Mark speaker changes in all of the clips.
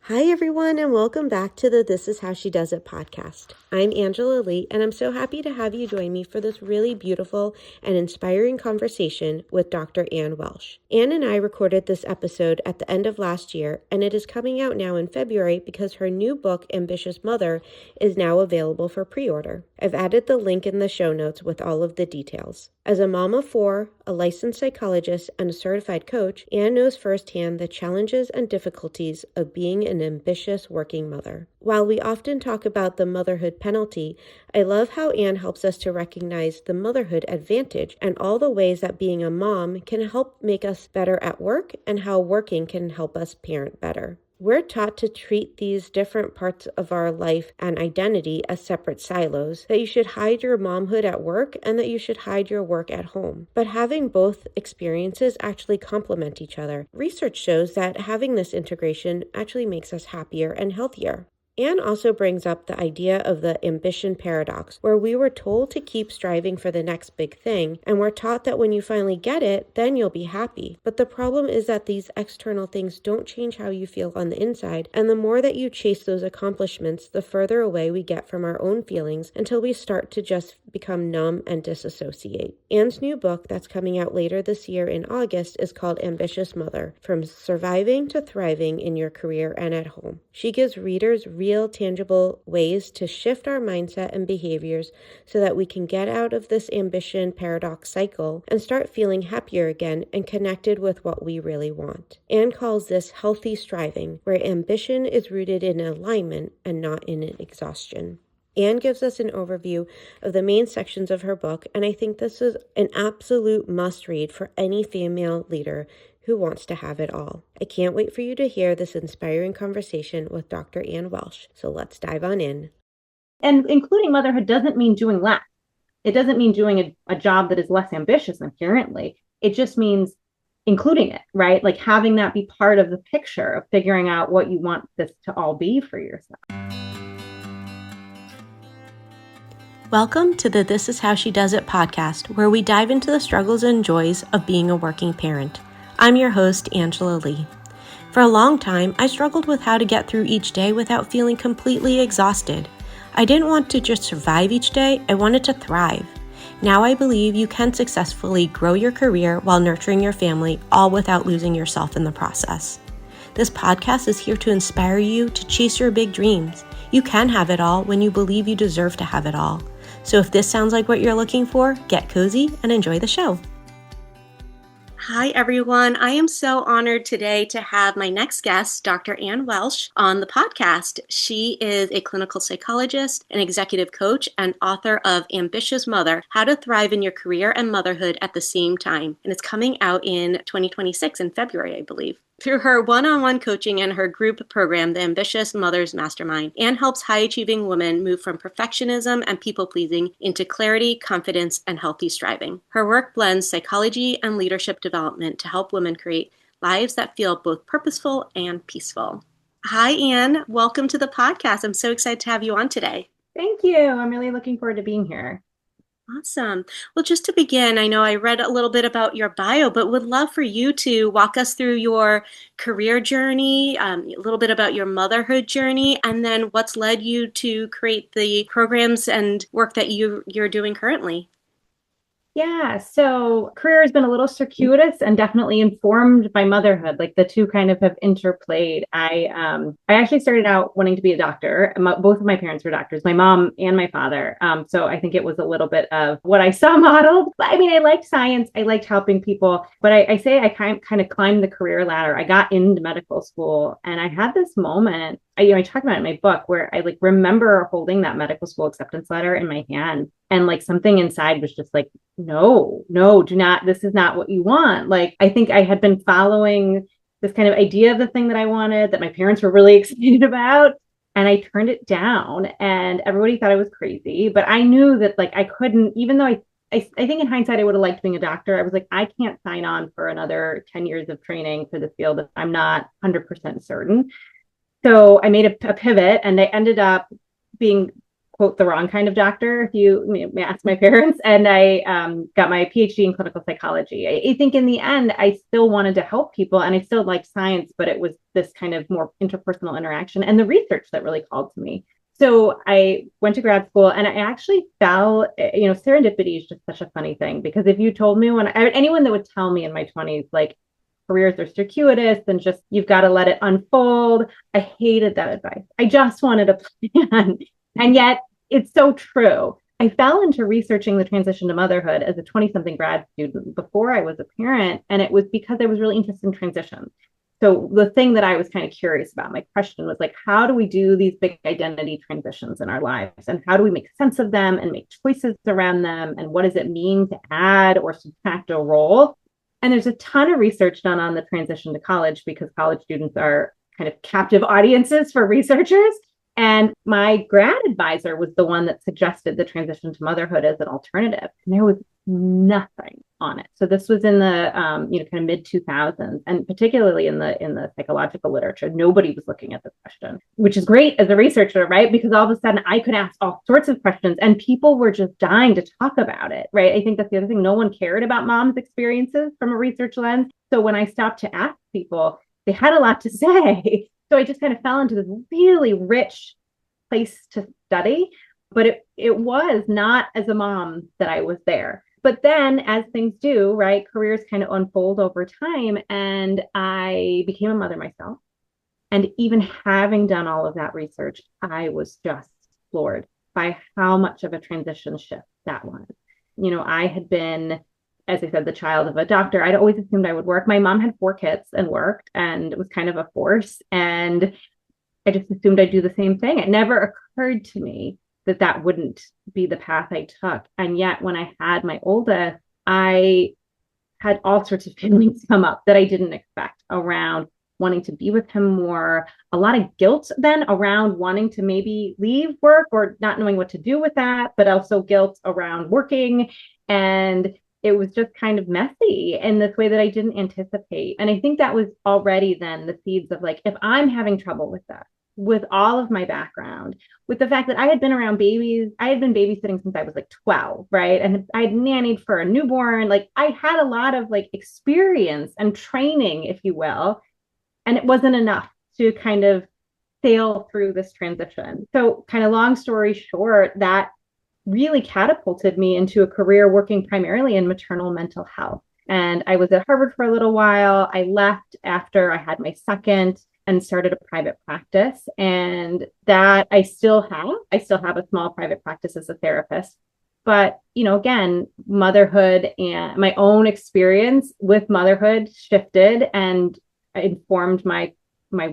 Speaker 1: Hi, everyone, and welcome back to the This Is How She Does It podcast. I'm Angela Lee, and I'm so happy to have you join me for this really beautiful and inspiring conversation with Dr. Ann Welsh. Ann and I recorded this episode at the end of last year, and it is coming out now in February because her new book, Ambitious Mother, is now available for pre-order. I've added the link in the show notes with all of the details. As a mom of four, a licensed psychologist, and a certified coach, Ann knows firsthand the challenges and difficulties of being an ambitious working mother. While we often talk about the motherhood penalty, I love how Ann helps us to recognize the motherhood advantage and all the ways that being a mom can help make us better at work and how working can help us parent better. We're taught to treat these different parts of our life and identity as separate silos, that you should hide your momhood at work and that you should hide your work at home. But having both experiences actually complement each other. Research shows that having this integration actually makes us happier and healthier. Anne also brings up the idea of the ambition paradox, where we were told to keep striving for the next big thing, and we're taught that when you finally get it, then you'll be happy. But the problem is that these external things don't change how you feel on the inside, and the more that you chase those accomplishments, the further away we get from our own feelings until we start to just become numb and disassociate. Anne's new book that's coming out later this year in August is called Ambitious Mother: From Surviving to Thriving in Your Career and at Home. She gives readers real, tangible ways to shift our mindset and behaviors so that we can get out of this ambition paradox cycle and start feeling happier again and connected with what we really want. Anne calls this healthy striving, where ambition is rooted in alignment and not in exhaustion. Anne gives us an overview of the main sections of her book, and I think this is an absolute must-read for any female leader who wants to have it all. I can't wait for you to hear this inspiring conversation with Dr. Ann Welsh, so let's dive on in.
Speaker 2: And including motherhood doesn't mean doing less. It doesn't mean doing a job that is less ambitious inherently. It just means including it, right? Like having that be part of the picture of figuring out what you want this to all be for yourself.
Speaker 1: Welcome to the This Is How She Does It podcast, where we dive into the struggles and joys of being a working parent. I'm your host, Angela Lee. For a long time, I struggled with how to get through each day without feeling completely exhausted. I didn't want to just survive each day, I wanted to thrive. Now I believe you can successfully grow your career while nurturing your family, all without losing yourself in the process. This podcast is here to inspire you to chase your big dreams. You can have it all when you believe you deserve to have it all. So if this sounds like what you're looking for, get cozy and enjoy the show. Hi, everyone. I am so honored today to have my next guest, Dr. Ann Welsh, on the podcast. She is a clinical psychologist, an executive coach, and author of Ambitious Mother: How to Thrive in Your Career and Motherhood at the Same Time. And it's coming out in 2026 in February, I believe. Through her one-on-one coaching and her group program, the Ambitious Mothers Mastermind, Ann helps high-achieving women move from perfectionism and people-pleasing into clarity, confidence, and healthy striving. Her work blends psychology and leadership development to help women create lives that feel both purposeful and peaceful. Hi, Ann. Welcome to the podcast. I'm so excited to have you on today.
Speaker 2: Thank you. I'm really looking forward to being here.
Speaker 1: Awesome. Well, just to begin, I know I read a little bit about your bio, but would love for you to walk us through your career journey, a little bit about your motherhood journey, and then what's led you to create the programs and work that you're doing currently.
Speaker 2: Yeah, so career has been a little circuitous and definitely informed by motherhood. Like the two kind of have interplayed. I actually started out wanting to be a doctor. Both of my parents were doctors, my mom and my father. So I think it was a little bit of what I saw modeled. But I mean, I liked science. I liked helping people. But I say I kind of climbed the career ladder. I got into medical school, and I had this moment. I talk about it in my book where I remember holding that medical school acceptance letter in my hand, and something inside was just like, no, do not, this is not what you want. I think I had been following this kind of idea of the thing that I wanted, that my parents were really excited about. And I turned it down, and everybody thought I was crazy, but I knew that I couldn't, even though I think in hindsight, I would have liked being a doctor. I was like, I can't sign on for another 10 years of training for this field if I'm not 100% certain. So I made a pivot, and I ended up being quote, the wrong kind of doctor, if you may ask my parents. And I got my PhD in clinical psychology. I think in the end, I still wanted to help people and I still liked science, but it was this kind of more interpersonal interaction and the research that really called to me. So I went to grad school and I actually fell, serendipity is just such a funny thing because if you told me anyone that would tell me in my 20s, like careers are circuitous and just, you've got to let it unfold. I hated that advice. I just wanted a plan. And yet it's so true. I fell into researching the transition to motherhood as a 20-something grad student before I was a parent. And it was because I was really interested in transition. So the thing that I was kind of curious about, my question was like, how do we do these big identity transitions in our lives? And how do we make sense of them and make choices around them? And what does it mean to add or subtract a role? And there's a ton of research done on the transition to college because college students are kind of captive audiences for researchers. And my grad advisor was the one that suggested the transition to motherhood as an alternative. And there was nothing on it. So this was in the kind of mid 2000s, and particularly in the psychological literature, nobody was looking at this question, which is great as a researcher, right? Because all of a sudden I could ask all sorts of questions, and people were just dying to talk about it, right? I think that's the other thing. No one cared about mom's experiences from a research lens. So when I stopped to ask people, they had a lot to say. So I just kind of fell into this really rich place to study, but it was not as a mom that I was there. But then as things do, right, careers kind of unfold over time. And I became a mother myself. And even having done all of that research, I was just floored by how much of a transition shift that was. I had been, as I said, the child of a doctor. I'd always assumed I would work. My mom had 4 kids and worked and it was kind of a force. And I just assumed I'd do the same thing. It never occurred to me that wouldn't be the path I took. And yet when I had my oldest, I had all sorts of feelings come up that I didn't expect around wanting to be with him more, a lot of guilt then around wanting to maybe leave work or not knowing what to do with that, but also guilt around working. And it was just kind of messy in this way that I didn't anticipate. And I think that was already then the seeds of like, if I'm having trouble with that, with all of my background, with the fact that I had been around babies, I had been babysitting since I was like 12, right? And I had nannied for a newborn. Like I had a lot of like experience and training, if you will, and it wasn't enough to kind of sail through this transition. So kind of long story short, that really catapulted me into a career working primarily in maternal mental health. And I was at Harvard for a little while. I left after I had my second and started a private practice. And that I still have a small private practice as a therapist. But, again, motherhood and my own experience with motherhood shifted and informed my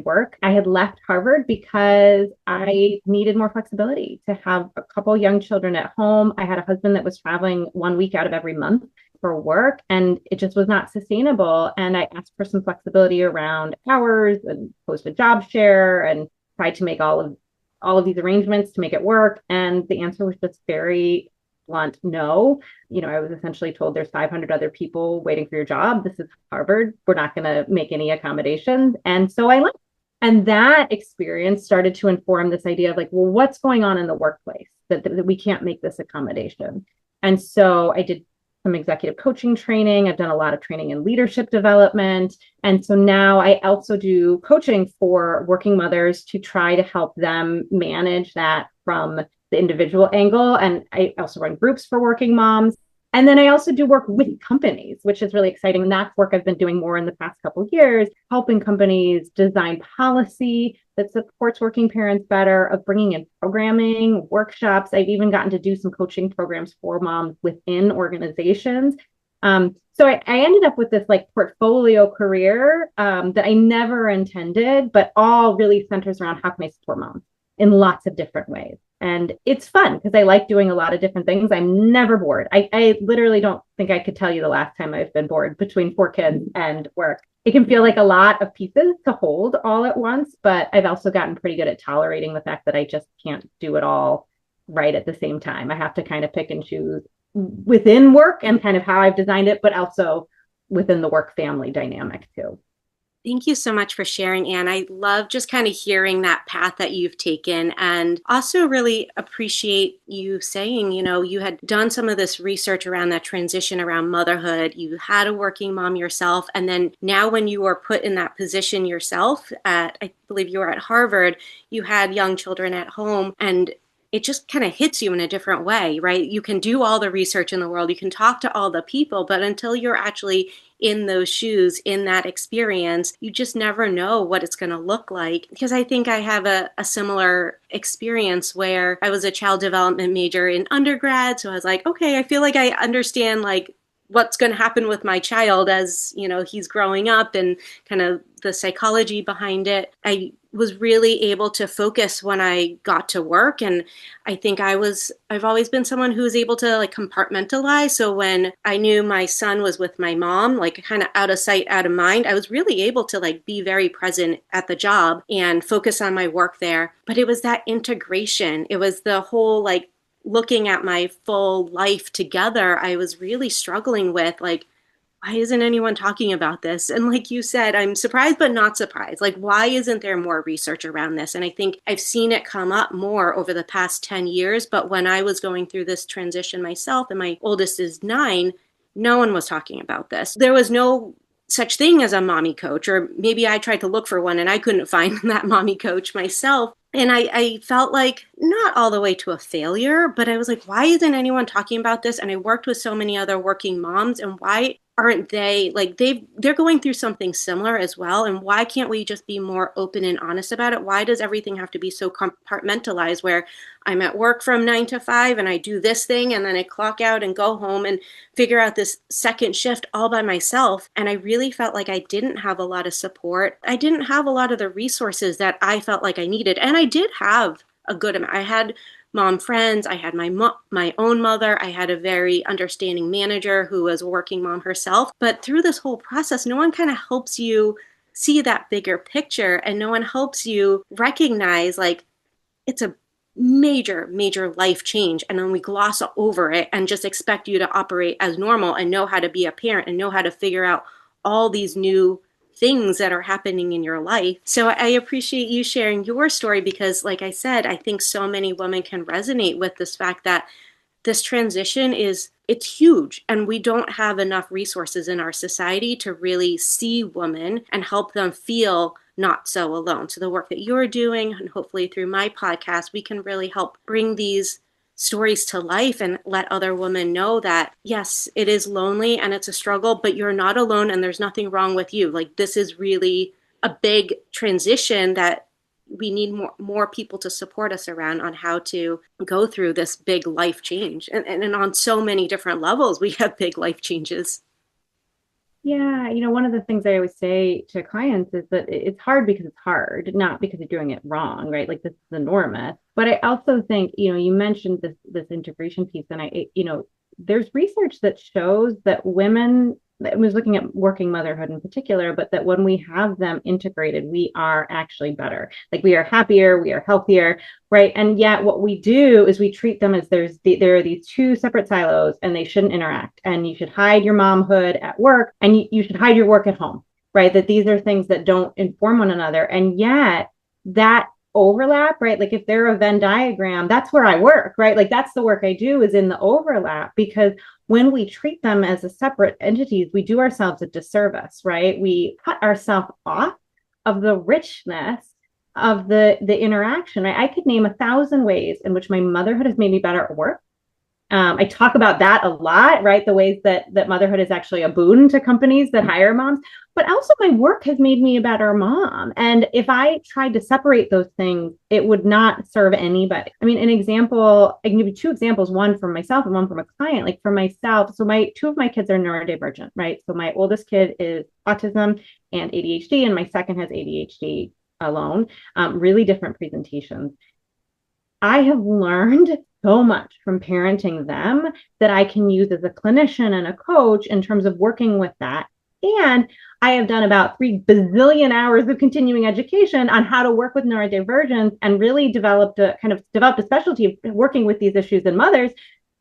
Speaker 2: work. I had left Harvard because I needed more flexibility to have a couple young children at home. I had a husband that was traveling 1 week out of every month for work, and it just was not sustainable. And I asked for some flexibility around hours and posted job share and tried to make all of these arrangements to make it work. And the answer was just very blunt, no. I was essentially told there's 500 other people waiting for your job. This is Harvard. We're not going to make any accommodations. And so I left. And that experience started to inform this idea of like, well, what's going on in the workplace that we can't make this accommodation? And so I did some executive coaching training. I've done a lot of training in leadership development. And so now I also do coaching for working mothers to try to help them manage that from the individual angle. And I also run groups for working moms. And then I also do work with companies, which is really exciting. And that's work I've been doing more in the past couple of years, helping companies design policy that supports working parents better, of bringing in programming, workshops. I've even gotten to do some coaching programs for moms within organizations. So I ended up with this like portfolio career that I never intended, but all really centers around how can I support moms in lots of different ways. And it's fun because I like doing a lot of different things. I'm never bored. I literally don't think I could tell you the last time I've been bored between 4 kids and work. It can feel like a lot of pieces to hold all at once, but I've also gotten pretty good at tolerating the fact that I just can't do it all right at the same time. I have to kind of pick and choose within work and kind of how I've designed it, but also within the work family dynamic too.
Speaker 1: Thank you so much for sharing, Anne. I love just kind of hearing that path that you've taken, and also really appreciate you saying, you had done some of this research around that transition around motherhood. You had a working mom yourself. And then now when you were put in that position yourself I believe you were at Harvard, you had young children at home, and it just kind of hits you in a different way, right? You can do all the research in the world, you can talk to all the people, but until you're actually in those shoes, in that experience, you just never know what it's going to look like. Because I think I have a similar experience where I was a child development major in undergrad. So I was like, okay, I feel like I understand like what's going to happen with my child as, he's growing up and kind of the psychology behind it. I was really able to focus when I got to work. And I think I've always been someone who was able to like compartmentalize. So when I knew my son was with my mom, like kind of out of sight, out of mind, I was really able to like be very present at the job and focus on my work there. But it was that integration. It was the whole like looking at my full life together. I was really struggling with like, why isn't anyone talking about this? And like you said, I'm surprised but not surprised. Like, why isn't there more research around this? And I think I've seen it come up more over the past 10 years. But when I was going through this transition myself, and my oldest is 9, no one was talking about this. There was no such thing as a mommy coach, or maybe I tried to look for one and I couldn't find that mommy coach myself. And I felt like not all the way to a failure, but I was like, why isn't anyone talking about this? And I worked with so many other working moms, and why aren't they like they're going through something similar as well? And why can't we just be more open and honest about it? Why does everything have to be so compartmentalized where I'm at work from 9 to 5 and I do this thing and then I clock out and go home and figure out this second shift all by myself? And I really felt like I didn't have a lot of support. I didn't have a lot of the resources that I felt like I needed. And I did have a good amount. I had mom friends. I had my own mother. I had a very understanding manager who was a working mom herself. But through this whole process, no one kind of helps you see that bigger picture, and no one helps you recognize like it's a major life change, and then we gloss over it and just expect you to operate as normal and know how to be a parent and know how to figure out all these new things that are happening in your life. So I appreciate you sharing your story, because like I said, I think so many women can resonate with this fact that this transition it's huge, and we don't have enough resources in our society to really see women and help them feel not so alone. So the work that you're doing, and hopefully through my podcast, we can really help bring these stories to life and let other women know that, yes, it is lonely and it's a struggle, but you're not alone and there's nothing wrong with you. Like, this is really a big transition that we need more people to support us around on how to go through this big life change. And on so many different levels, we have big life changes.
Speaker 2: Yeah, one of the things I always say to clients is that it's hard because it's hard, not because you're doing it wrong, right? Like, this is the norm. But I also think, you mentioned this integration piece, and there's research that shows that women, I was looking at working motherhood in particular, but that when we have them integrated, we are actually better. Like, we are happier, we are healthier, right? And yet what we do is we treat them as there are these two separate silos and they shouldn't interact. And you should hide your momhood at work, and you should hide your work at home, right? That these are things that don't inform one another. And yet that overlap, right? Like, if they're a Venn diagram, that's where I work, right? Like, that's the work I do, is in the overlap, because when we treat them as a separate entities, we do ourselves a disservice, right? We cut ourselves off of the richness of the interaction. I could name 1,000 ways in which my motherhood has made me better at work. I talk about that a lot, right? The ways that motherhood is actually a boon to companies that hire moms, but also my work has made me a better mom. And if I tried to separate those things, it would not serve anybody. I mean, I can give you 2 examples, one from myself and one from a client. Like, for myself, so 2 of my kids are neurodivergent, right? So my oldest kid is autism and ADHD, and my second has ADHD alone, really different presentations. I have learned so much from parenting them that I can use as a clinician and a coach in terms of working with that. And I have done about 3 bazillion hours of continuing education on how to work with neurodivergence, and really developed a specialty of working with these issues in mothers,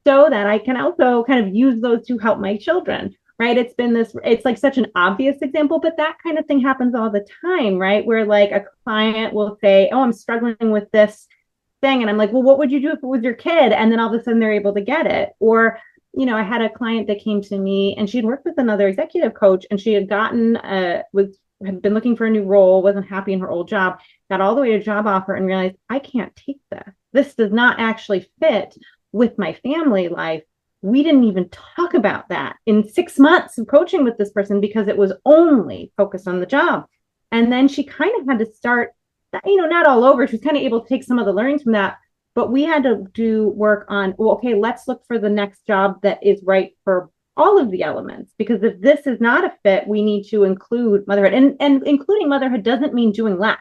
Speaker 2: so that I can also kind of use those to help my children. right? It's like such an obvious example, but that kind of thing happens all the time, right? Where like a client will say, oh, I'm struggling with this thing. And I'm like, well, what would you do if it was your kid? And then all of a sudden they're able to get it. Or, I had a client that came to me and she'd worked with another executive coach and she had had been looking for a new role, wasn't happy in her old job, got all the way to job offer and realized I can't take this. This does not actually fit with my family life. We didn't even talk about that in 6 months of coaching with this person because it was only focused on the job. And then she kind of had to start, not all over. She was kind of able to take some of the learnings from that, but we had to do work on, well, okay, let's look for the next job that is right for all of the elements. Because if this is not a fit, we need to include motherhood. And including motherhood doesn't mean doing less.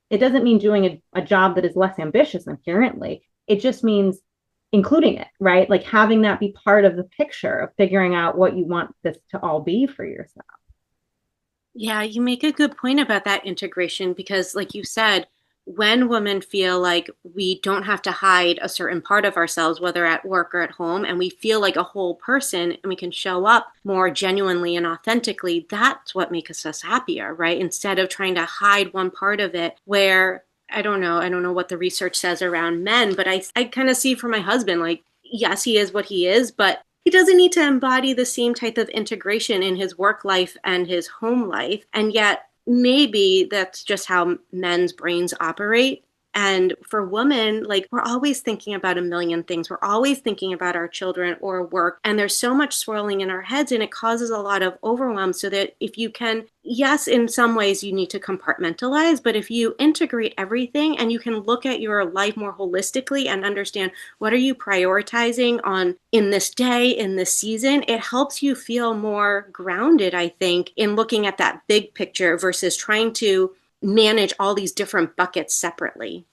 Speaker 2: It doesn't mean doing a job that is less ambitious inherently. It just means including it, right? Like having that be part of the picture of figuring out what you want this to all be for yourself.
Speaker 3: Yeah, you make a good point about that integration because, like you said, when women feel like we don't have to hide a certain part of ourselves, whether at work or at home, and we feel like a whole person and we can show up more genuinely and authentically, that's what makes us happier, right? Instead of trying to hide one part of it where I don't know what the research says around men, but I kind of see for my husband, like, yes, he is what he is, but he doesn't need to embody the same type of integration in his work life and his home life. And yet, maybe that's just how men's brains operate. And for women, like we're always thinking about a million things. We're always thinking about our children or work. And there's so much swirling in our heads and it causes a lot of overwhelm. So that if you can, yes, in some ways you need to compartmentalize, but if you integrate everything and you can look at your life more holistically and understand what are you prioritizing on in this day, in this season, it helps you feel more grounded, I think, in looking at that big picture versus trying to manage all these different buckets separately.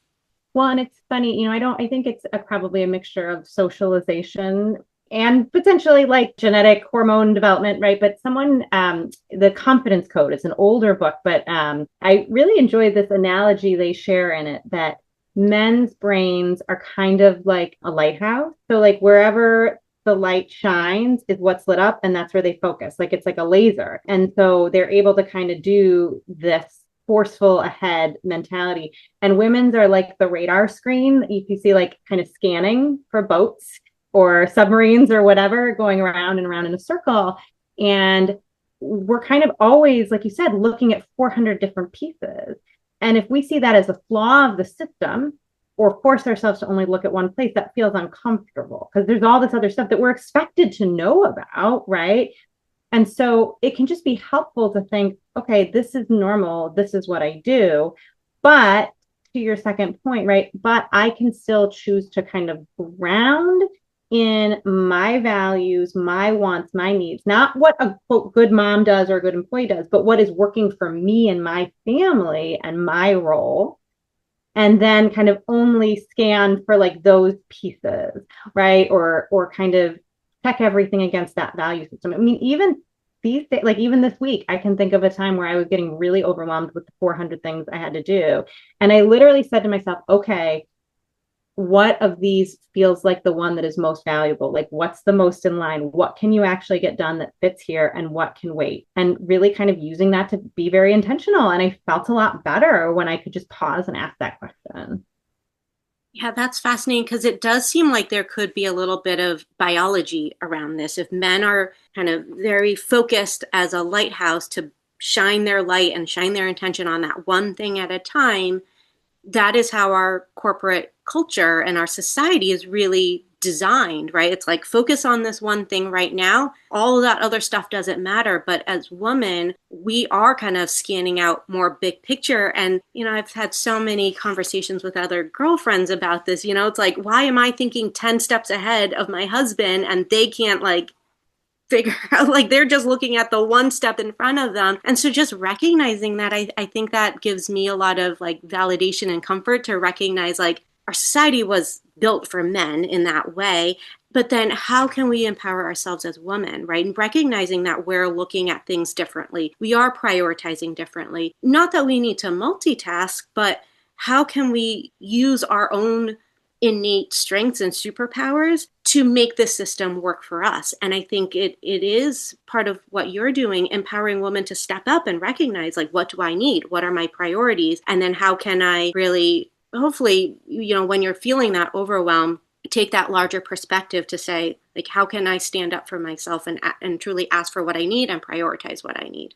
Speaker 2: Well, and it's funny, I think it's probably a mixture of socialization and potentially like genetic hormone development, right? But the Confidence Code, it's an older book, but I really enjoy this analogy they share in it that men's brains are kind of like a lighthouse. So like wherever the light shines is what's lit up and that's where they focus. Like it's like a laser. And so they're able to kind of do this forceful ahead mentality. And women's are like the radar screen. If you see like kind of scanning for boats or submarines or whatever going around and around in a circle. And we're kind of always, like you said, looking at 400 different pieces. And if we see that as a flaw of the system or force ourselves to only look at one place, that feels uncomfortable because there's all this other stuff that we're expected to know about, right? And so it can just be helpful to think, okay, this is normal. This is what I do. But to your second point, right? But I can still choose to kind of ground in my values, my wants, my needs, not what a quote good mom does or a good employee does, but what is working for me and my family and my role. And then kind of only scan for like those pieces, right? Or kind of check everything against that value system. I mean, even these days, like even this week, I can think of a time where I was getting really overwhelmed with the 400 things I had to do. And I literally said to myself, okay, what of these feels like the one that is most valuable? Like what's the most in line? What can you actually get done that fits here and what can wait? And really kind of using that to be very intentional. And I felt a lot better when I could just pause and ask that question.
Speaker 3: Yeah, that's fascinating because it does seem like there could be a little bit of biology around this. If men are kind of very focused as a lighthouse to shine their light and shine their intention on that one thing at a time, that is how our corporate culture and our society is really designed, right? It's like focus on this one thing right now. All of that other stuff doesn't matter. But as women, we are kind of scanning out more big picture. And, I've had so many conversations with other girlfriends about this. It's like, why am I thinking 10 steps ahead of my husband and they can't like figure out like they're just looking at the one step in front of them. And so just recognizing that, I think that gives me a lot of like validation and comfort to recognize like our society was built for men in that way. But then how can we empower ourselves as women, right? And recognizing that we're looking at things differently. We are prioritizing differently. Not that we need to multitask, but how can we use our own innate strengths and superpowers to make this system work for us. And I think it is part of what you're doing, empowering women to step up and recognize, like, what do I need? What are my priorities? And then how can I really, hopefully, when you're feeling that overwhelm, take that larger perspective to say, like, how can I stand up for myself and truly ask for what I need and prioritize what I need?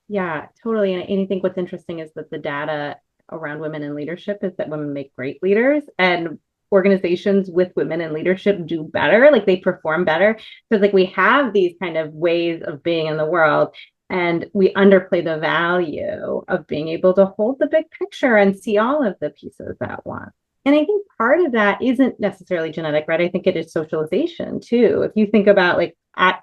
Speaker 2: Yeah, totally. And I think what's interesting is that the data around women in leadership is that women make great leaders, and organizations with women in leadership do better, like they perform better. So it's like we have these kind of ways of being in the world, and we underplay the value of being able to hold the big picture and see all of the pieces at once. And I think part of that isn't necessarily genetic, right? I think it is socialization too. If you think about like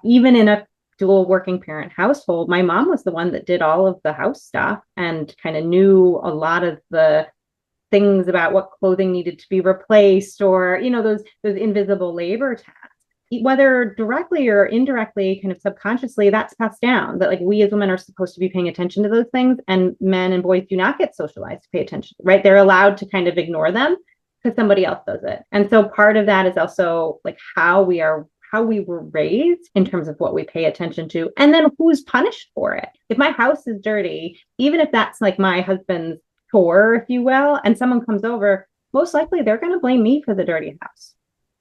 Speaker 2: even in a dual working parent household, my mom was the one that did all of the house stuff and kind of knew a lot of the things about what clothing needed to be replaced, or those invisible labor tasks, whether directly or indirectly, kind of subconsciously, that's passed down, that like we as women are supposed to be paying attention to those things, and men and boys do not get socialized to pay attention, right? They're allowed to kind of ignore them because somebody else does it. And so part of that is also like how we were raised in terms of what we pay attention to, and then who's punished for it. If my house is dirty, even if that's like my husband's chore, if you will, and someone comes over, most likely they're going to blame me for the dirty house,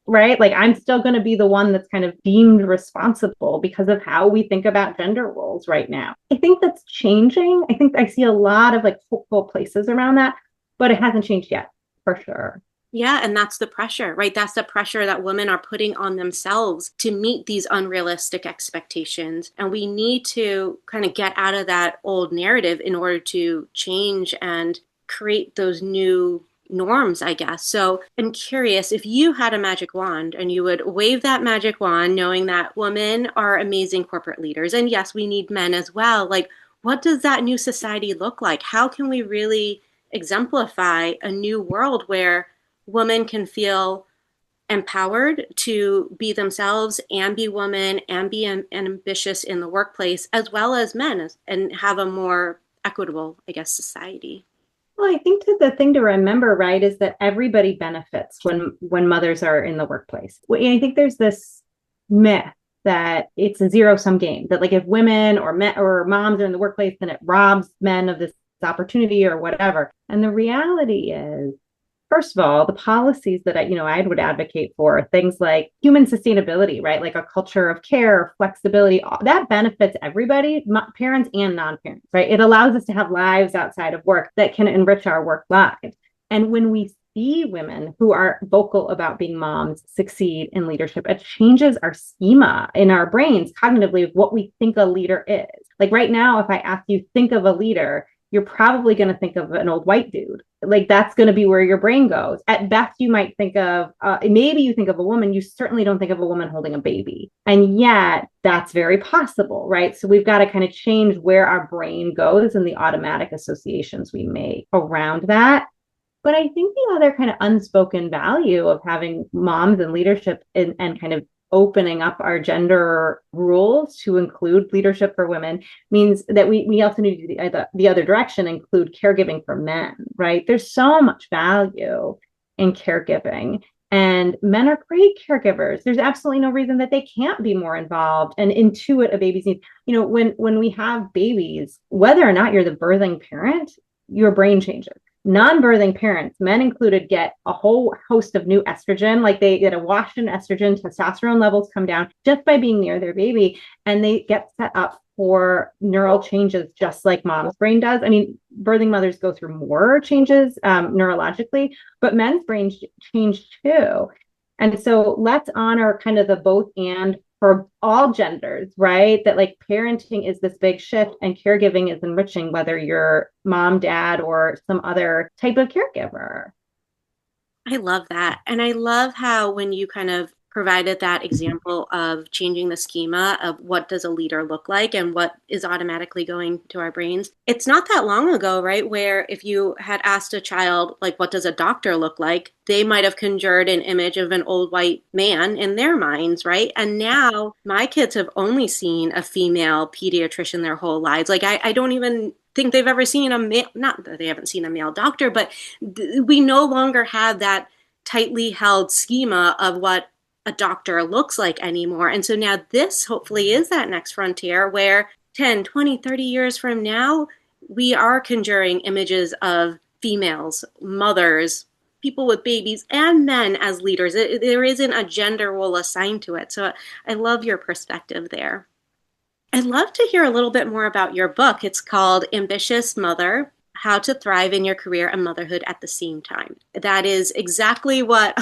Speaker 2: right? Like I'm still going to be the one that's kind of deemed responsible because of how we think about gender roles right now. I think that's changing. I think I see a lot of like hopeful places around that, but it hasn't changed yet, for sure.
Speaker 3: Yeah, and that's the pressure, right? That's the pressure that women are putting on themselves to meet these unrealistic expectations. And we need to kind of get out of that old narrative in order to change and create those new norms, I guess. So I'm curious, if you had a magic wand and you would wave that magic wand, knowing that women are amazing corporate leaders, and yes, we need men as well, like, what does that new society look like? How can we really exemplify a new world where women can feel empowered to be themselves and be women and be ambitious in the workplace, as well as men, and have a more equitable, I guess, society?
Speaker 2: Well, I think that the thing to remember, right, is that everybody benefits when mothers are in the workplace. Well, I think there's this myth that it's a zero-sum game, that like if women or men or moms are in the workplace, then it robs men of this opportunity or whatever. And the reality is, first of all, the policies that I would advocate for, things like human sustainability, right? Like a culture of care, flexibility, that benefits everybody, parents and non-parents, right? It allows us to have lives outside of work that can enrich our work lives. And when we see women who are vocal about being moms succeed in leadership, it changes our schema in our brains cognitively of what we think a leader is. Like right now, if I ask you, think of a leader, you're probably going to think of an old white dude. Like that's going to be where your brain goes. At best, you might think of, maybe you think of a woman. You certainly don't think of a woman holding a baby. And yet that's very possible, right? So we've got to kind of change where our brain goes and the automatic associations we make around that. But I think the other kind of unspoken value of having moms in leadership and kind of opening up our gender rules to include leadership for women means that we also need to do the other direction, include caregiving for men, right? There's so much value in caregiving, and men are great caregivers. There's absolutely no reason that they can't be more involved and intuit a baby's needs. When we have babies, whether or not you're the birthing parent, your brain changes. Non-birthing parents, men included, get a whole host of new estrogen, like they get a wash in estrogen, testosterone levels come down just by being near their baby, and they get set up for neural changes just like mom's brain does. I mean, birthing mothers go through more changes neurologically, but men's brains change too. And so let's honor kind of the both and for all genders, right? That like parenting is this big shift and caregiving is enriching, whether you're mom, dad, or some other type of caregiver.
Speaker 3: I love that. And I love how when you kind of provided that example of changing the schema of what does a leader look like and what is automatically going to our brains. It's not that long ago, right, where if you had asked a child, like, what does a doctor look like? They might have conjured an image of an old white man in their minds, right? And now my kids have only seen a female pediatrician their whole lives. Like, I don't even think they've ever seen a male, not that they haven't seen a male doctor, but we no longer have that tightly held schema of what a doctor looks like anymore. And so now this hopefully is that next frontier where 10, 20, 30 years from now, we are conjuring images of females, mothers, people with babies, and men as leaders. There isn't a gender role assigned to it. So I love your perspective there. I'd love to hear a little bit more about your book. It's called Ambitious Mother: How to Thrive in Your Career and Motherhood at the Same Time. That is exactly what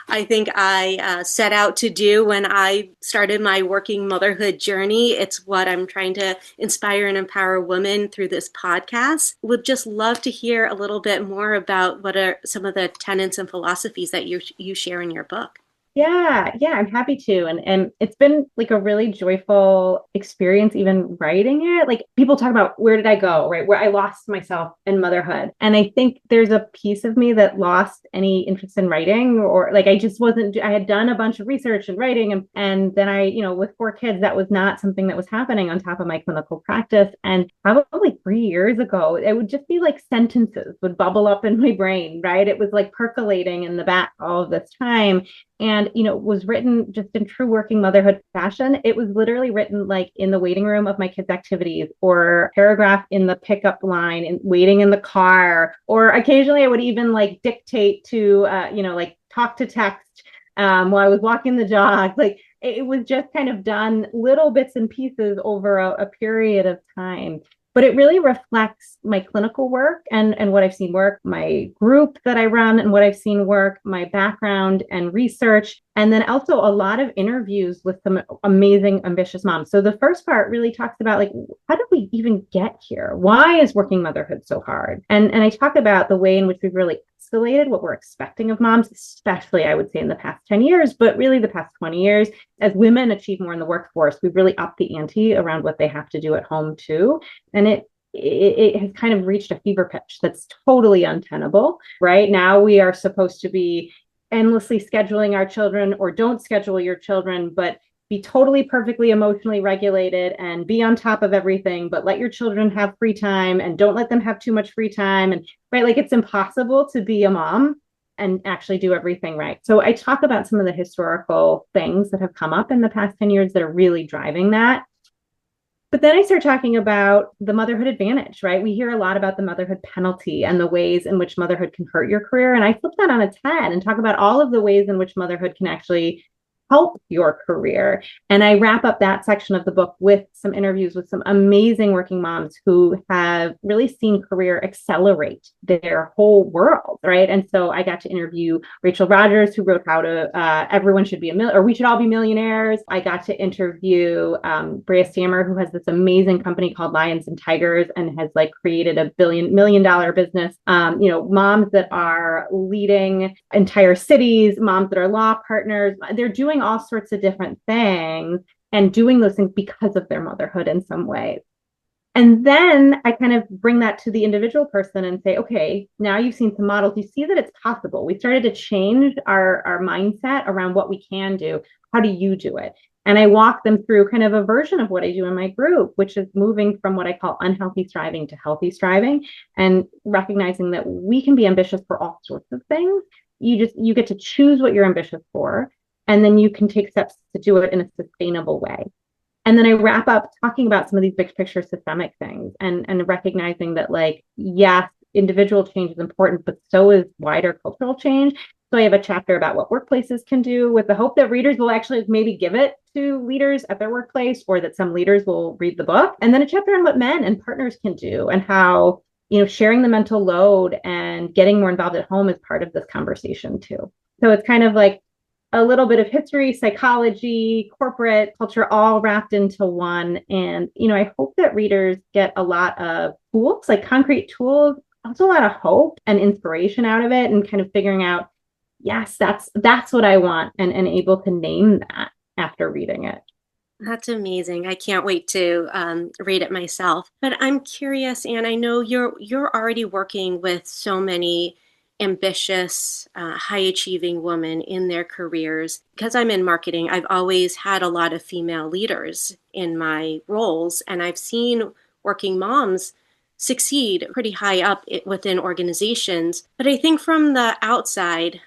Speaker 3: I think I set out to do when I started my working motherhood journey. It's what I'm trying to inspire and empower women through this podcast. Would just love to hear a little bit more about what are some of the tenets and philosophies that you share in your book.
Speaker 2: Yeah, I'm happy to. And it's been like a really joyful experience even writing it. Like people talk about where did I go, right? Where I lost myself in motherhood. And I think there's a piece of me that lost any interest in writing, or like I just wasn't, I had done a bunch of research and writing, and then I, with 4 kids, that was not something that was happening on top of my clinical practice. And probably 3 years ago, it would just be like sentences would bubble up in my brain, right? It was like percolating in the back all of this time. And, was written just in true working motherhood fashion. It was literally written like in the waiting room of my kids' activities, or paragraph in the pickup line and waiting in the car, or occasionally I would even like dictate to, like talk to text while I was walking the dog. Like it was just kind of done little bits and pieces over a period of time. But it really reflects my clinical work and what I've seen work, my group that I run and what I've seen work, my background and research, and then also a lot of interviews with some amazing, ambitious moms. So the first part really talks about like, how did we even get here? Why is working motherhood so hard? And I talk about the way in which we've really escalated what we're expecting of moms, especially I would say in the past 10 years, but really the past 20 years. As women achieve more in the workforce, we've really upped the ante around what they have to do at home too. And it has kind of reached a fever pitch that's totally untenable. Right now, we are supposed to be endlessly scheduling our children, or don't schedule your children, but be totally perfectly emotionally regulated and be on top of everything, but let your children have free time and don't let them have too much free time. And right, like it's impossible to be a mom and actually do everything right. So I talk about some of the historical things that have come up in the past 10 years that are really driving that. But then I start talking about the motherhood advantage, right? We hear a lot about the motherhood penalty and the ways in which motherhood can hurt your career. And I flip that on its head and talk about all of the ways in which motherhood can actually help your career. And I wrap up that section of the book with some interviews with some amazing working moms who have really seen career accelerate their whole world, right? And so I got to interview Rachel Rogers, who wrote How to Everyone Should Be or We Should All Be Millionaires. I got to interview Brea Stammer, who has this amazing company called Lions and Tigers and has like created a $1 million business. Moms that are leading entire cities, moms that are law partners. They're doing all sorts of different things and doing those things because of their motherhood in some ways. And then I kind of bring that to the individual person and say, okay, now you've seen some models. You see that it's possible. We started to change our mindset around what we can do. How do you do it? And I walk them through kind of a version of what I do in my group, which is moving from what I call unhealthy striving to healthy striving, and recognizing that we can be ambitious for all sorts of things. You get to choose what you're ambitious for, and then you can take steps to do it in a sustainable way. And then I wrap up talking about some of these big picture systemic things and recognizing that, like, yes, individual change is important, but so is wider cultural change. So I have a chapter about what workplaces can do, with the hope that readers will actually maybe give it to leaders at their workplace, or that some leaders will read the book. And then a chapter on what men and partners can do, and how, sharing the mental load and getting more involved at home is part of this conversation too. So it's kind of like a little bit of history, psychology, corporate culture, all wrapped into one. And, I hope that readers get a lot of tools, like concrete tools, also a lot of hope and inspiration out of it, and kind of figuring out, yes, that's what I want, and able to name that after reading it.
Speaker 3: That's amazing. I can't wait to read it myself. But I'm curious, Anne, I know you're already working with so many ambitious, high-achieving women in their careers. Because I'm in marketing, I've always had a lot of female leaders in my roles, and I've seen working moms succeed pretty high up within organizations. But I think from the outside,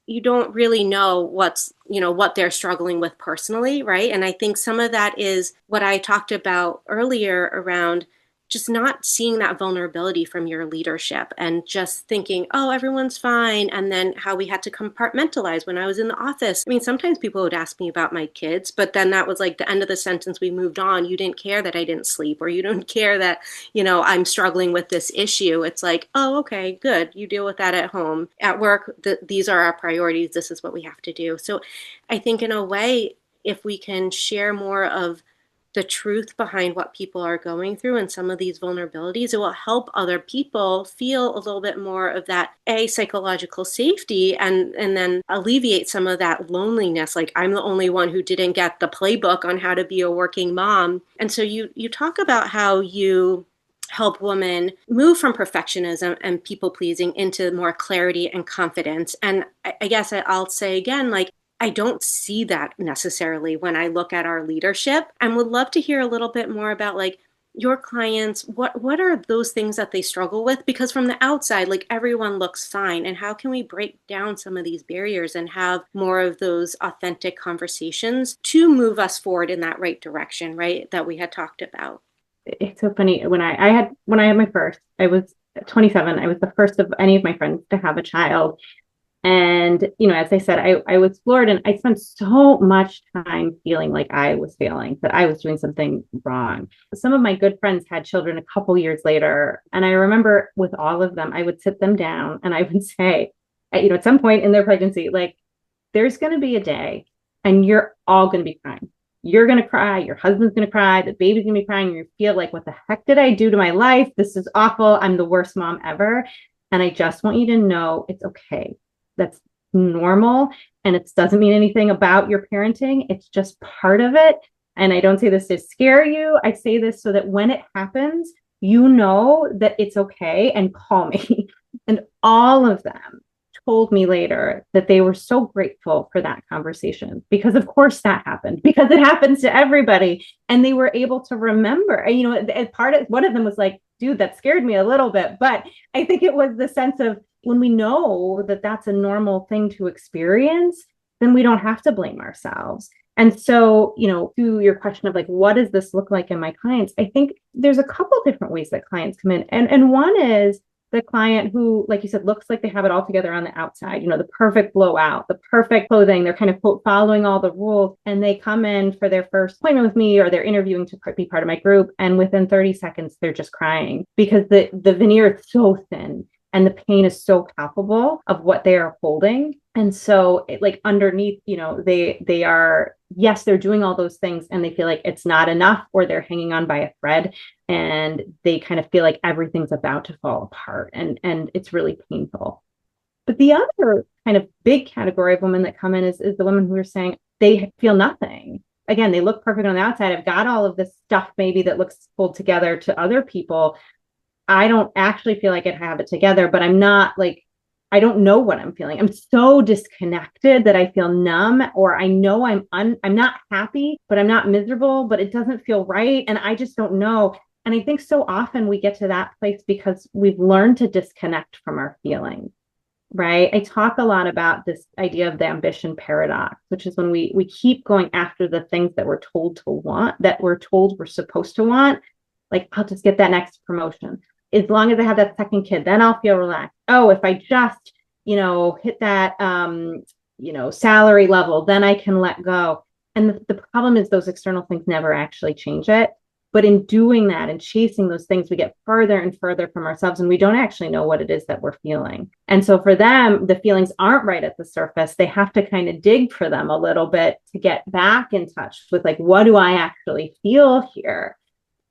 Speaker 3: you don't really know what they're struggling with personally, right? And I think some of that is what I talked about earlier around just not seeing that vulnerability from your leadership and just thinking, oh, everyone's fine. And then how we had to compartmentalize when I was in the office. I mean, sometimes people would ask me about my kids, but then that was like the end of the sentence. We moved on. You didn't care that I didn't sleep, or you don't care that, I'm struggling with this issue. It's like, oh, okay, good. You deal with that at home. At work, these are our priorities. This is what we have to do. So I think in a way, if we can share more of the truth behind what people are going through and some of these vulnerabilities, it will help other people feel a little bit more of that psychological safety, and then alleviate some of that loneliness. Like, I'm the only one who didn't get the playbook on how to be a working mom. And so you talk about how you help women move from perfectionism and people pleasing into more clarity and confidence. And I guess I'll say again, like, I don't see that necessarily when I look at our leadership, and would love to hear a little bit more about like your clients. What are those things that they struggle with? Because from the outside, like, everyone looks fine. And how can we break down some of these barriers and have more of those authentic conversations to move us forward in that right direction, right? That we had talked about.
Speaker 2: It's so funny. When I had my first, I was 27. I was the first of any of my friends to have a child. And, as I said, I was floored, and I spent so much time feeling like I was failing, that I was doing something wrong. Some of my good friends had children a couple years later. And I remember with all of them, I would sit them down and I would say, at some point in their pregnancy, like, there's going to be a day and you're all going to be crying. You're going to cry. Your husband's going to cry. The baby's going to be crying. You feel like, what the heck did I do to my life? This is awful. I'm the worst mom ever. And I just want you to know it's okay. That's normal. And it doesn't mean anything about your parenting. It's just part of it. And I don't say this to scare you. I say this so that when it happens, you know that it's okay, and call me. And all of them told me later that they were so grateful for that conversation, because of course that happened, because it happens to everybody. And they were able to remember, and part of one of them was like, dude, that scared me a little bit. But I think it was the sense of, when we know that that's a normal thing to experience, then we don't have to blame ourselves. And so, to your question of like, what does this look like in my clients? I think there's a couple different ways that clients come in. And one is the client who, like you said, looks like they have it all together on the outside, the perfect blowout, the perfect clothing. They're kind of, quote, following all the rules. And they come in for their first appointment with me, or they're interviewing to be part of my group. And within 30 seconds, they're just crying, because the veneer is so thin. And the pain is so palpable of what they are holding. And so underneath, they are, yes, they're doing all those things, and they feel like it's not enough, or they're hanging on by a thread, and they kind of feel like everything's about to fall apart, and it's really painful. But the other kind of big category of women that come in is the women who are saying they feel nothing. Again, they look perfect on the outside. I've got all of this stuff maybe that looks pulled together to other people. I don't actually feel like I have it together, but I'm not like, I don't know what I'm feeling. I'm so disconnected that I feel numb, or I know I'm not happy, but I'm not miserable, but it doesn't feel right. And I just don't know. And I think so often we get to that place because we've learned to disconnect from our feelings, right? I talk a lot about this idea of the ambition paradox, which is when we keep going after the things that we're told to want, that we're told we're supposed to want. Like, I'll just get that next promotion. As long as I have that second kid, then I'll feel relaxed. Oh, if I just, hit that, salary level, then I can let go. And the problem is those external things never actually change it. But in doing that and chasing those things, we get further and further from ourselves, and we don't actually know what it is that we're feeling. And so for them, the feelings aren't right at the surface. They have to kind of dig for them a little bit to get back in touch with, like, what do I actually feel here?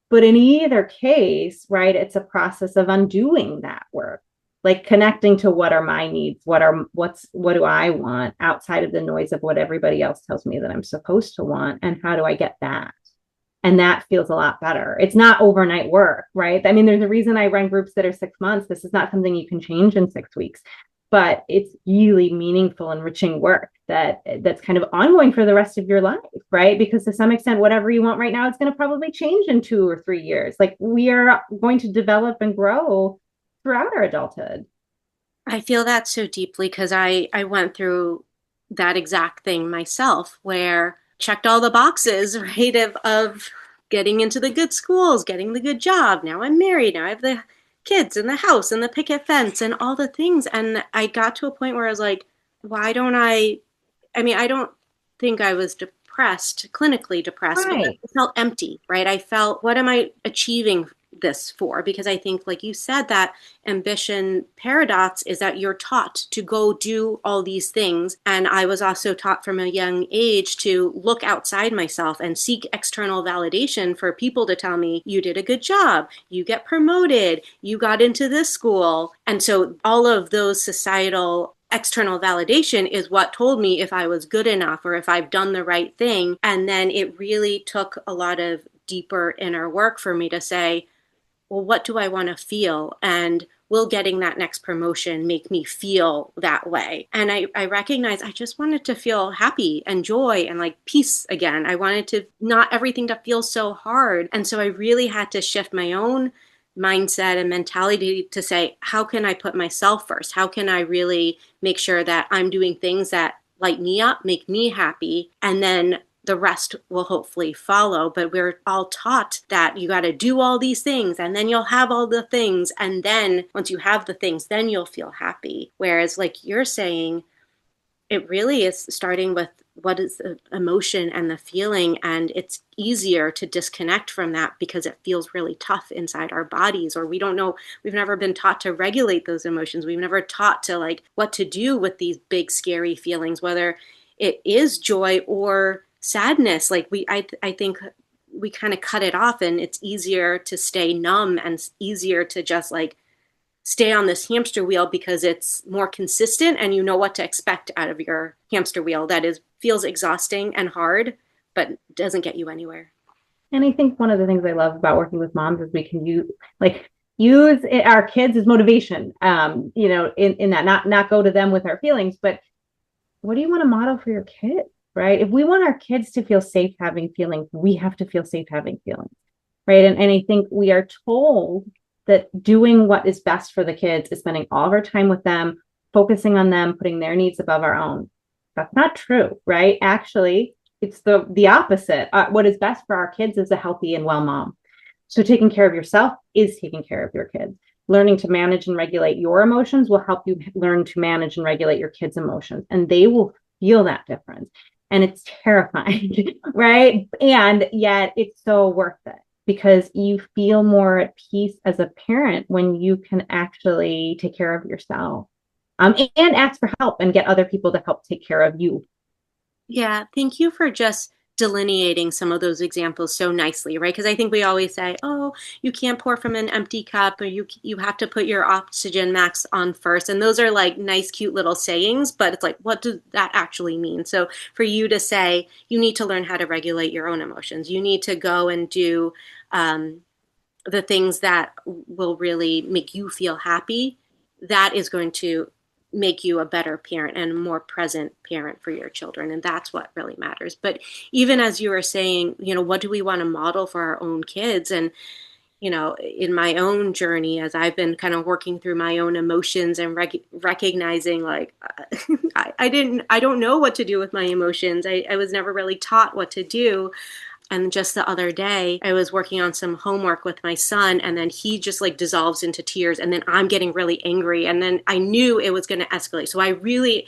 Speaker 2: But in either case, right, it's a process of undoing that work, like connecting to what are my needs, what do I want outside of the noise of what everybody else tells me that I'm supposed to want, and how do I get that? And that feels a lot better. It's not overnight work, right? I mean, there's a reason I run groups that are 6 months. This is not something you can change in 6 weeks. But it's really meaningful, enriching work that's kind of ongoing for the rest of your life, right? Because to some extent, whatever you want right now, it's going to probably change in 2 or 3 years. Like, we are going to develop and grow throughout our adulthood.
Speaker 3: I feel that so deeply because I went through that exact thing myself where checked all the boxes, right, of getting into the good schools, getting the good job. Now I'm married. Now I have the kids and the house and the picket fence and all the things. And I got to a point where I was like, why don't I mean, I don't think I was depressed, clinically depressed, but
Speaker 2: Right.
Speaker 3: I felt empty, right? I felt, what am I achieving this for? Because I think, like you said, that ambition paradox is that you're taught to go do all these things. And I was also taught from a young age to look outside myself and seek external validation for people to tell me, you did a good job, you get promoted, you got into this school. And so all of those societal external validation is what told me if I was good enough or if I've done the right thing. And then it really took a lot of deeper inner work for me to say, well, what do I want to feel? And will getting that next promotion make me feel that way? And I recognize I just wanted to feel happy and joy and like peace again. I wanted to not everything to feel so hard. And so I really had to shift my own mindset and mentality to say, how can I put myself first? How can I really make sure that I'm doing things that light me up, make me happy, and then the rest will hopefully follow. But we're all taught that you got to do all these things and then you'll have all the things. And then once you have the things, then you'll feel happy. Whereas, like you're saying, it really is starting with what is the emotion and the feeling. And it's easier to disconnect from that because it feels really tough inside our bodies, or we don't know, we've never been taught to regulate those emotions. We've never taught to like what to do with these big, scary feelings, whether it is joy or sadness. Like I think we kind of cut it off, and it's easier to stay numb and easier to just like stay on this hamster wheel because it's more consistent and you know what to expect out of your hamster wheel that is feels exhausting and hard but doesn't get you anywhere.
Speaker 2: And I think one of the things I love about working with moms is we can use our kids as motivation. In that not go to them with our feelings, but what do you want to model for your kids, right? If we want our kids to feel safe having feelings, we have to feel safe having feelings, right? And I think we are told that doing what is best for the kids is spending all of our time with them, focusing on them, putting their needs above our own. That's not true, right? Actually, it's the opposite. What is best for our kids is a healthy and well mom. So taking care of yourself is taking care of your kids. Learning to manage and regulate your emotions will help you learn to manage and regulate your kids' emotions, and they will feel that difference. And it's terrifying, right? And yet it's so worth it because you feel more at peace as a parent when you can actually take care of yourself, and ask for help and get other people to help take care of you.
Speaker 3: Yeah, thank you for just delineating some of those examples so nicely, right? Because I think we always say, "Oh, you can't pour from an empty cup," or you have to put your oxygen max on first." And those are like nice, cute little sayings, but it's like, what does that actually mean? So for you to say, you need to learn how to regulate your own emotions. You need to go and do um, the things that will really make you feel happy. That is going to make you a better parent and a more present parent for your children. And that's what really matters. But even as you were saying, what do we want to model for our own kids? And, in my own journey, as I've been kind of working through my own emotions and recognizing like, I don't know what to do with my emotions. I was never really taught what to do. And just the other day, I was working on some homework with my son, and then he just like dissolves into tears, and then I'm getting really angry. And then I knew it was going to escalate. So I really,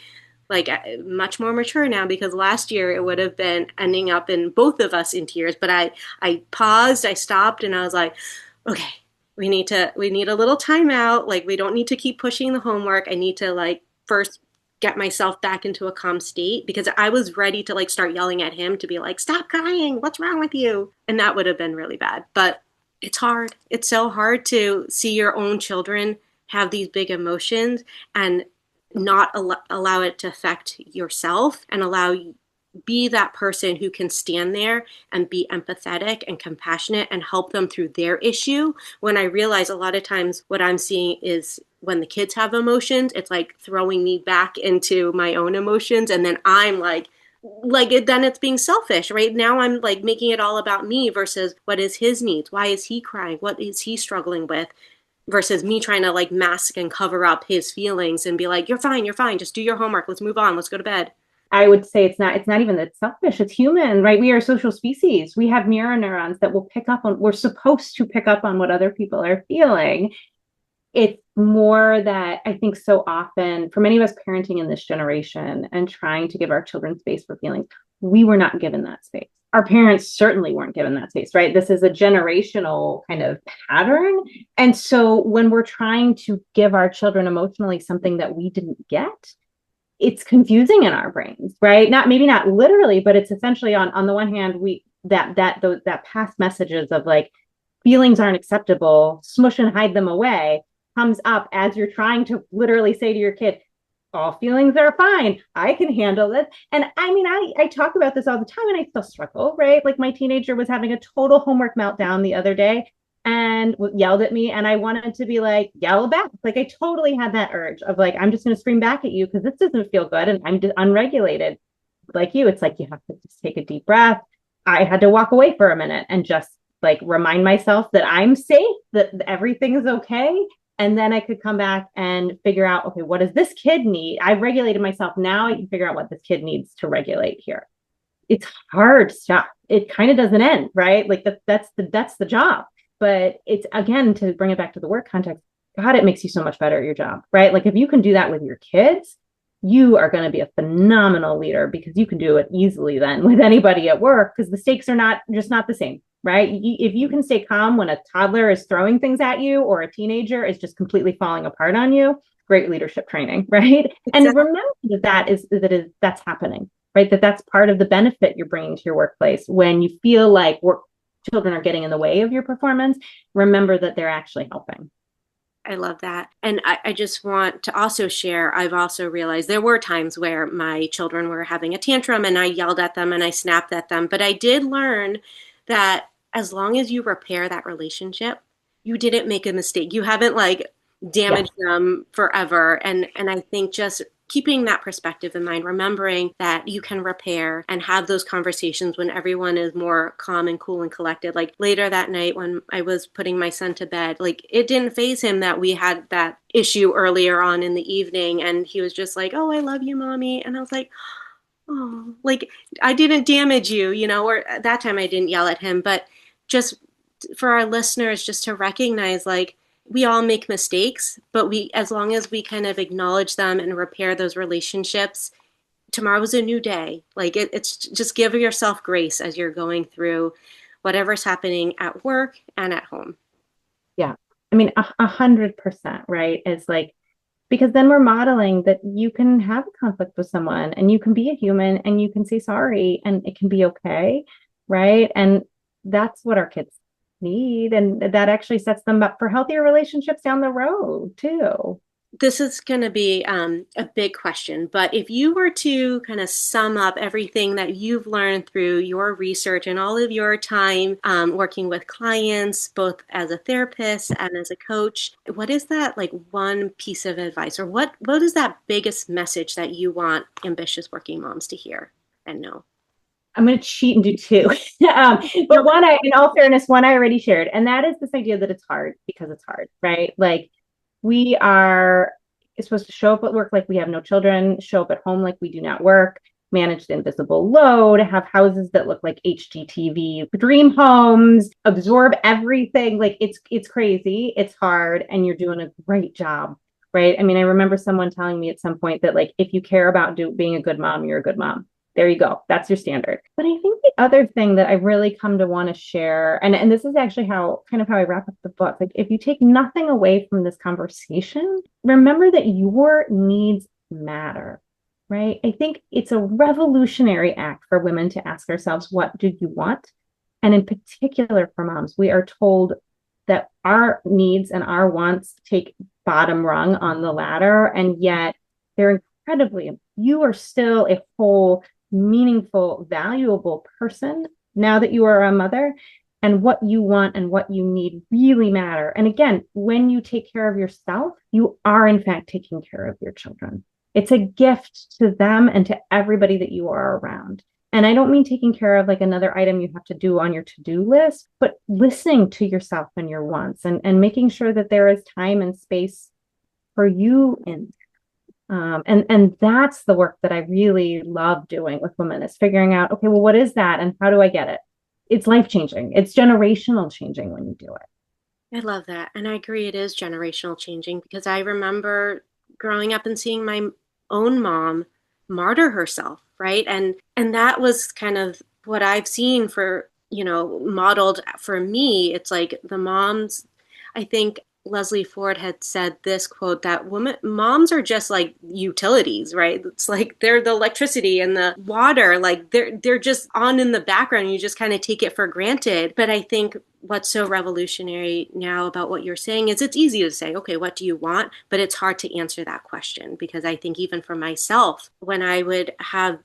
Speaker 3: like, much more mature now because last year it would have been ending up in both of us in tears. But I paused, I stopped, and I was like, okay, we need a little timeout. Like, we don't need to keep pushing the homework. I need to like first get myself back into a calm state because I was ready to like start yelling at him to be like, stop crying. What's wrong with you? And that would have been really bad. But it's hard. It's so hard to see your own children have these big emotions and not allow it to affect yourself and be that person who can stand there and be empathetic and compassionate and help them through their issue. When I realize a lot of times what I'm seeing is when the kids have emotions, it's like throwing me back into my own emotions. And then I'm then it's being selfish, right? Now I'm like making it all about me versus what is his needs? Why is he crying? What is he struggling with? versus me trying to like mask and cover up his feelings and be like, you're fine, just do your homework, let's move on, let's go to bed.
Speaker 2: I would say it's not even that selfish, it's human, right? We are a social species. We have mirror neurons that will pick up on, we're supposed to pick up on what other people are feeling. It's more that I think so often for many of us parenting in this generation and trying to give our children space for feelings, we were not given that space. Our parents certainly weren't given that space, right? This is a generational kind of pattern. And so when we're trying to give our children emotionally something that we didn't get, it's confusing in our brains, right? Maybe not literally, but it's essentially on the one hand, that past messages of like feelings aren't acceptable, smush and hide them away comes up as you're trying to literally say to your kid, all feelings are fine. I can handle it. And I mean, I talk about this all the time and I still struggle, right? Like my teenager was having a total homework meltdown the other day and yelled at me. And I wanted to be like, yell back. Like I totally had that urge of like, I'm just going to scream back at you because this doesn't feel good. And I'm unregulated like you. It's like, you have to just take a deep breath. I had to walk away for a minute and just like remind myself that I'm safe, that everything is okay. And then I could come back and figure out, okay, what does this kid need? I've regulated myself. Now I can figure out what this kid needs to regulate here. It's hard stuff. It kind of doesn't end, right? Like that's the job. But it's, again, to bring it back to the work context, God, it makes you so much better at your job, right? Like if you can do that with your kids, you are going to be a phenomenal leader because you can do it easily then with anybody at work because the stakes are not the same, right? If you can stay calm when a toddler is throwing things at you or a teenager is just completely falling apart on you, great leadership training, right? Exactly. And remember that's happening, right? That's part of the benefit you're bringing to your workplace. When you feel like children are getting in the way of your performance, remember that they're actually helping.
Speaker 3: I love that. And I just want to also share, I've also realized there were times where my children were having a tantrum and I yelled at them and I snapped at them. But I did learn that as long as you repair that relationship, you didn't make a mistake. You haven't like damaged them forever. And I think just keeping that perspective in mind, remembering that you can repair and have those conversations when everyone is more calm and cool and collected. Like later that night when I was putting my son to bed, like it didn't faze him that we had that issue earlier on in the evening. And he was just like, oh, I love you, mommy. And I was like, oh, like I didn't damage you, or at that time I didn't yell at him. But just for our listeners, just to recognize like, we all make mistakes, but as long as we kind of acknowledge them and repair those relationships, tomorrow is a new day. Like it's just give yourself grace as you're going through whatever's happening at work and at home.
Speaker 2: Yeah. I mean, 100%, right? It's like, because then we're modeling that you can have a conflict with someone and you can be a human and you can say sorry and it can be okay. Right. And that's what our kids need, and that actually sets them up for healthier relationships down the road too.
Speaker 3: This is going to be a big question, but if you were to kind of sum up everything that you've learned through your research and all of your time working with clients, both as a therapist and as a coach, what is that like one piece of advice, or what is that biggest message that you want ambitious working moms to hear and know?
Speaker 2: I'm going to cheat and do two. But one, in all fairness, one I already shared. And that is this idea that it's hard because it's hard, right? Like we are supposed to show up at work like we have no children, show up at home like we do not work, manage the invisible load, have houses that look like HGTV dream homes, absorb everything. Like it's crazy. It's hard. And you're doing a great job, right? I mean, I remember someone telling me at some point that like, if you care about being a good mom, you're a good mom. There you go. That's your standard. But I think the other thing that I really come to want to share, and this is actually how I wrap up the book. Like if you take nothing away from this conversation, remember that your needs matter, right? I think it's a revolutionary act for women to ask ourselves, what do you want? And in particular for moms, we are told that our needs and our wants take bottom rung on the ladder. And yet they're you are still a whole, meaningful, valuable person now that you are a mother, and what you want and what you need really matter. And again, when you take care of yourself, you are in fact taking care of your children. It's a gift to them and to everybody that you are around. And I don't mean taking care of like another item you have to do on your to-do list, but listening to yourself and your wants and making sure that there is time and space for you in. And that's the work that I really love doing with women, is figuring out, okay, well, what is that and how do I get it? It's life changing. It's generational changing when you do it.
Speaker 3: I love that. And I agree, it is generational changing because I remember growing up and seeing my own mom martyr herself, right? And that was kind of what I've seen for, modeled for me. It's like the moms, I think Leslie Ford had said this quote that moms are just like utilities, right? It's like they're the electricity and the water, like they're just on in the background. You just kind of take it for granted. But I think what's so revolutionary now about what you're saying is it's easy to say, okay, what do you want? But it's hard to answer that question, because I think even for myself, when I would have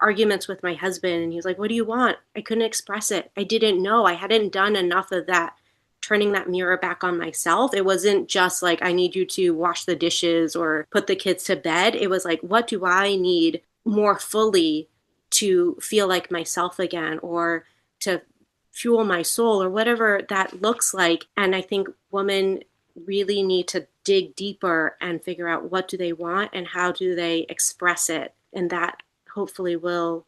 Speaker 3: arguments with my husband and he was like, what do you want? I couldn't express it. I didn't know. I hadn't done enough of that, turning that mirror back on myself. It wasn't just like, I need you to wash the dishes or put the kids to bed. It was like, what do I need more fully to feel like myself again, or to fuel my soul, or whatever that looks like. And I think women really need to dig deeper and figure out what do they want and how do they express it. And that hopefully will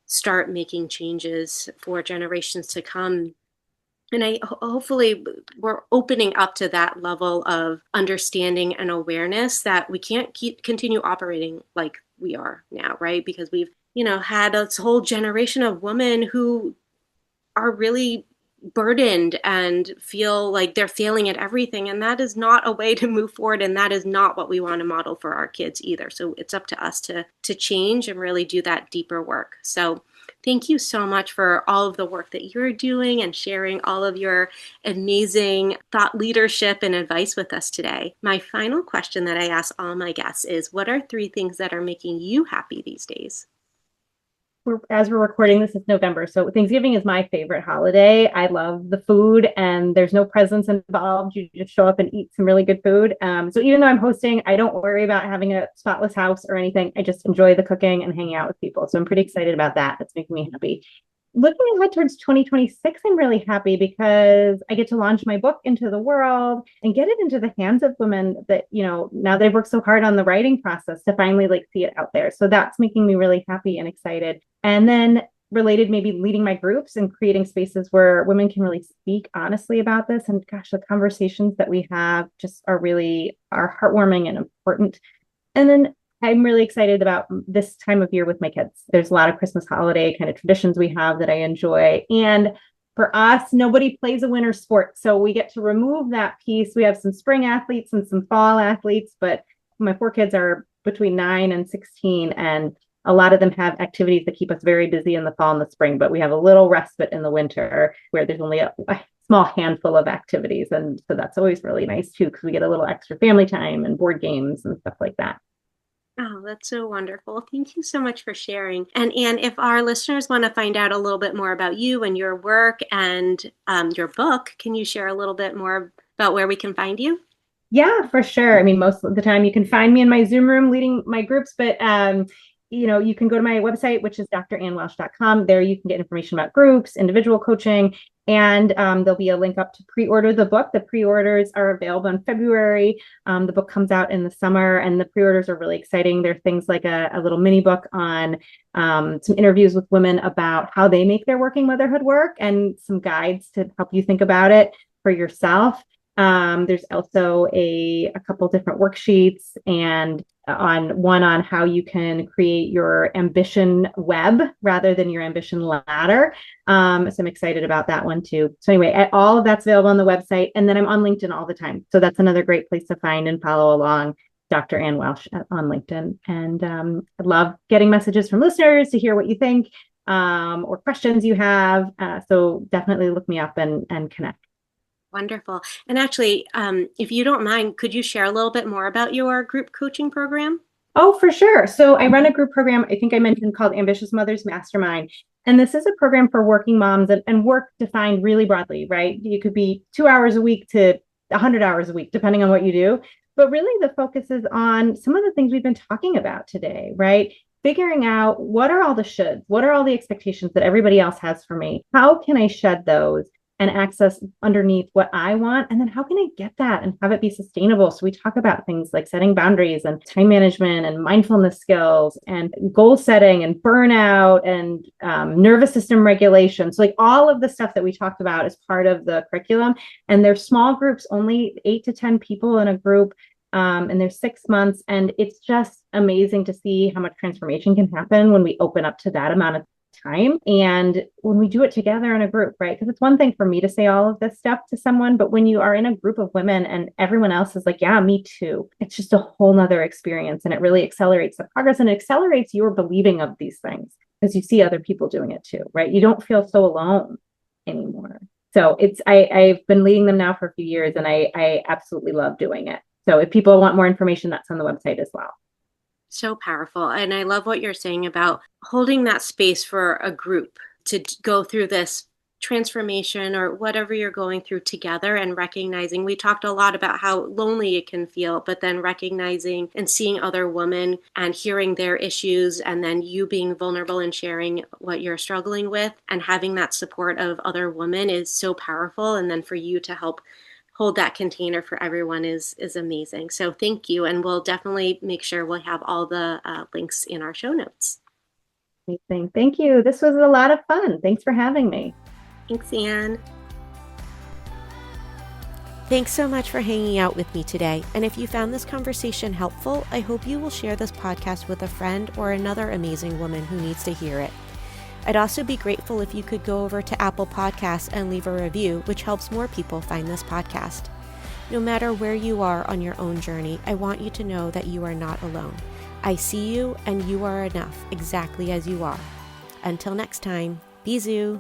Speaker 3: start making changes for generations to come. And hopefully we're opening up to that level of understanding and awareness that we can't continue operating like we are now, right? Because we've, had this whole generation of women who are really burdened and feel like they're failing at everything. And that is not a way to move forward. And that is not what we want to model for our kids either. So it's up to us to change and really do that deeper work. So thank you so much for all of the work that you're doing and sharing all of your amazing thought leadership and advice with us today. My final question that I ask all my guests is, what are 3 things that are making you happy these days?
Speaker 2: As we're recording this, it's November. So Thanksgiving is my favorite holiday. I love the food and there's no presents involved. You just show up and eat some really good food. So even though I'm hosting, I don't worry about having a spotless house or anything. I just enjoy the cooking and hanging out with people. So I'm pretty excited about that. That's making me happy. Looking ahead towards 2026, I'm really happy because I get to launch my book into the world and get it into the hands of women that, now they've worked so hard on the writing process to finally see it out there. So that's making me really happy and excited. And then related, maybe leading my groups and creating spaces where women can really speak honestly about this. And gosh, the conversations that we have just are heartwarming and important. And then I'm really excited about this time of year with my kids. There's a lot of Christmas holiday kind of traditions we have that I enjoy. And for us, nobody plays a winter sport. So we get to remove that piece. We have some spring athletes and some fall athletes, but my 4 kids are between 9 and 16. And a lot of them have activities that keep us very busy in the fall and the spring, but we have a little respite in the winter where there's only a small handful of activities. And so that's always really nice too, because we get a little extra family time and board games and stuff like that.
Speaker 3: Oh, that's so wonderful. Thank you so much for sharing. And Anne, if our listeners want to find out a little bit more about you and your work and your book, can you share a little bit more about where we can find you?
Speaker 2: Yeah, for sure. I mean, most of the time you can find me in my Zoom room leading my groups, but you can go to my website, which is drannwelsh.com. There you can get information about groups, individual coaching, and there'll be a link up to pre-order the book. The pre-orders are available in February. The book comes out in the summer, and the pre-orders are really exciting. There are things like a little mini book on some interviews with women about how they make their working motherhood work, and some guides to help you think about it for yourself. There's also a couple different worksheets and on how you can create your ambition web rather than your ambition ladder. So I'm excited about that one too. So anyway, all of that's available on the website. And then I'm on LinkedIn all the time. So that's another great place to find and follow along, Dr. Ann Welsh on LinkedIn. And I love getting messages from listeners to hear what you think or questions you have. So definitely look me up and connect.
Speaker 3: Wonderful. And actually, if you don't mind, could you share a little bit more about your group coaching program?
Speaker 2: Oh, for sure. So I run a group program, I think I mentioned, called Ambitious Mothers Mastermind. And this is a program for working moms and work defined really broadly, right? You could be 2 hours a week to 100 hours a week, depending on what you do. But really the focus is on some of the things we've been talking about today, right? figuring out what are all the shoulds, what are all the expectations that everybody else has for me? How can I shed those and access underneath what I want? And then how can I get that and have it be sustainable? So we talk about things like setting boundaries and time management and mindfulness skills and goal setting and burnout and nervous system regulation. So like all of the stuff that we talked about is part of the curriculum. And there's small groups, only 8 to 10 people in a group. And there's 6 months, and it's just amazing to see how much transformation can happen when we open up to that amount of time and when we do it together in a group, right? Because it's one thing for me to say all of this stuff to someone, but when you are in a group of women and everyone else is like, yeah, me too, it's just a whole nother experience, and it really accelerates the progress and it accelerates your believing of these things because you see other people doing it too, right? You don't feel so alone anymore. So I've been leading them now for a few years, and I absolutely love doing it. So if people want more information, that's on the website as well.
Speaker 3: So powerful. And I love what you're saying about holding that space for a group to go through this transformation or whatever you're going through together, and recognizing, we talked a lot about how lonely it can feel, but then recognizing and seeing other women and hearing their issues, and then you being vulnerable and sharing what you're struggling with and having that support of other women is so powerful. And then for you to help hold that container for everyone is amazing. So thank you. And we'll definitely make sure we'll have all the links in our show notes.
Speaker 2: Amazing. Thank you. This was a lot of fun. Thanks for having me.
Speaker 3: Thanks, Anne.
Speaker 1: Thanks so much for hanging out with me today. And if you found this conversation helpful, I hope you will share this podcast with a friend or another amazing woman who needs to hear it. I'd also be grateful if you could go over to Apple Podcasts and leave a review, which helps more people find this podcast. No matter where you are on your own journey, I want you to know that you are not alone. I see you, and you are enough exactly as you are. Until next time, bisous.